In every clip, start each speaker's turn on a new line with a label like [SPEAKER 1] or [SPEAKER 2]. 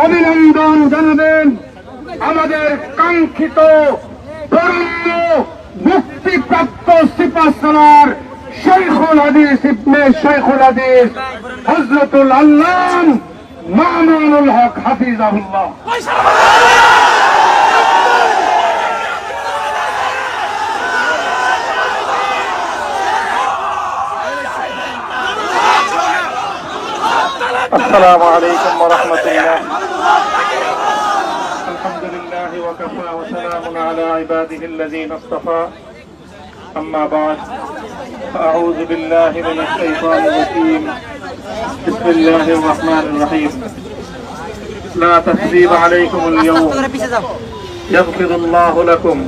[SPEAKER 1] অভিনন্দন জানাবেন আমাদের কাঙ্ক্ষিত বরেণ্য মুক্তিপ্রাপ্ত সিপাহসালার শেখুল হাদিস ইবনে শেখুল হাদিস হযরতুল আল্লাম মামুনুল হক হাফিজাহুল্লাহ। السلام عليكم ورحمة الله. الحمد لله وكفى وسلام على عباده الذين اصطفى. أما بعد فأعوذ بالله من الشيطان الرجيم. بسم الله الرحمن الرحيم. لا تثريب عليكم اليوم يغفر الله لكم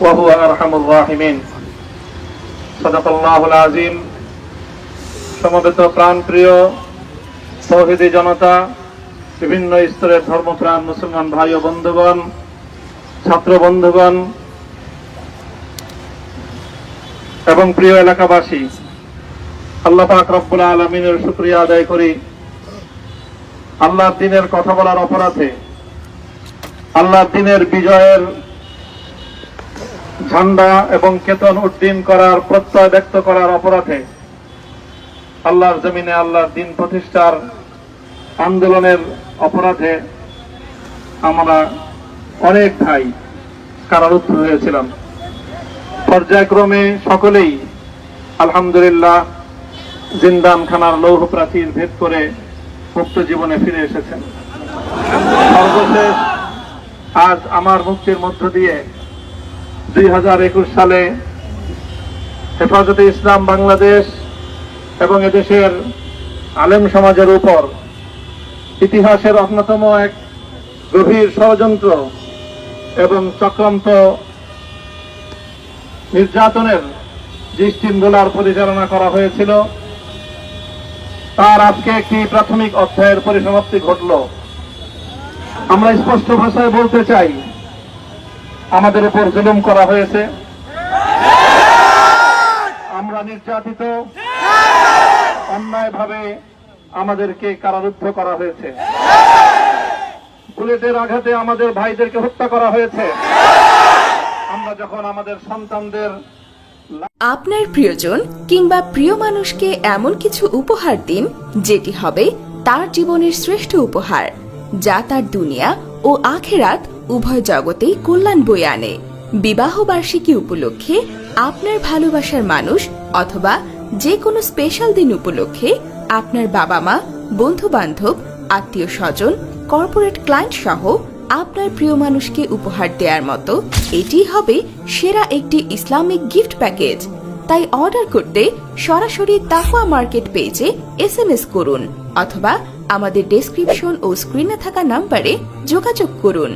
[SPEAKER 1] وهو أرحم الراحمين. صدق الله العظيم. সমবেত প্রাণপ্রিয় তৌহিদি জনতা, বিভিন্ন স্তরের ধর্মপ্রাণ মুসলমান ভাই ও বন্ধুগণ, ছাত্র বন্ধুগণ এবং প্রিয় এলাকাবাসী, আল্লাহ পাক রব্বুল আলামিনের শুকরিয়া আদায় করি। আল্লাহর দ্বীনের কথা বলার অপরাধে, আল্লাহর দ্বীনের বিজয়ের ঝান্ডা এবং কেতন উড্ডীন করার প্রত্যয় ব্যক্ত করার অপরাধে, আল্লাহর জমিনে আল্লাহর দ্বীন প্রতিষ্ঠার আন্দোলনের অপরাধে আমরা অনেক ভাই কারারুদ্ধ হয়েছিলাম। পর্যায়ক্রমে সকলেই আলহামদুলিল্লাহ জিন্দানখানার লৌহ প্রাচীর ভেদ করে মুক্ত জীবনে ফিরে এসেছেন। সর্বশেষ আজ আমার মুক্তির মধ্য দিয়ে 2021 সালে হেফাজতে ইসলাম বাংলাদেশ এবং এদেশের আলেম সমাজের উপর ইতিহাসের অন্যতম এক গভীর ষড়যন্ত্র এবং চক্রান্ত নির্যাতনের যে শৃঙ্খলার পরিচালনা করা হয়েছিল, তার আজকে একটি প্রাথমিক অধ্যায়ের পরিসমাপ্তি ঘটল। আমরা স্পষ্ট ভাষায় বলতে চাই, আমাদের উপর জুলুম করা হয়েছে, আমরা নির্যাতিত, অন্যায়ভাবে আমাদেরকে কারারুদ্ধ করা হয়েছে, বুলেটের আঘাতে আমাদের ভাইদেরকে হত্যা করা হয়েছে। আমরা যখন আমাদের সন্তানদের,
[SPEAKER 2] আপনার প্রিয়জন কিংবা প্রিয় মানুষকে এমন কিছু উপহার দিন যেটি হবে তার জীবনের শ্রেষ্ঠ উপহার, যা তার দুনিয়া ও আখেরাত উভয় জগতেই কল্যাণ বয়ে আনে। বিবাহ বার্ষিকী উপলক্ষে আপনার ভালোবাসার মানুষ অথবা যে কোনো স্পেশাল দিন উপলক্ষে আপনার বাবা মা, বন্ধু বান্ধব, আত্মীয় স্বজন, কর্পোরেট ক্লায়েন্ট সহ আপনার প্রিয় মানুষকে উপহার দেওয়ার মতো এটি হবে সেরা একটি ইসলামিক গিফট প্যাকেজ। তাই অর্ডার করতে সরাসরি তাকওয়া মার্কেট পেজে SMS করুন অথবা আমাদের ডেসক্রিপশন ও স্ক্রিনে থাকা নাম্বারে যোগাযোগ করুন।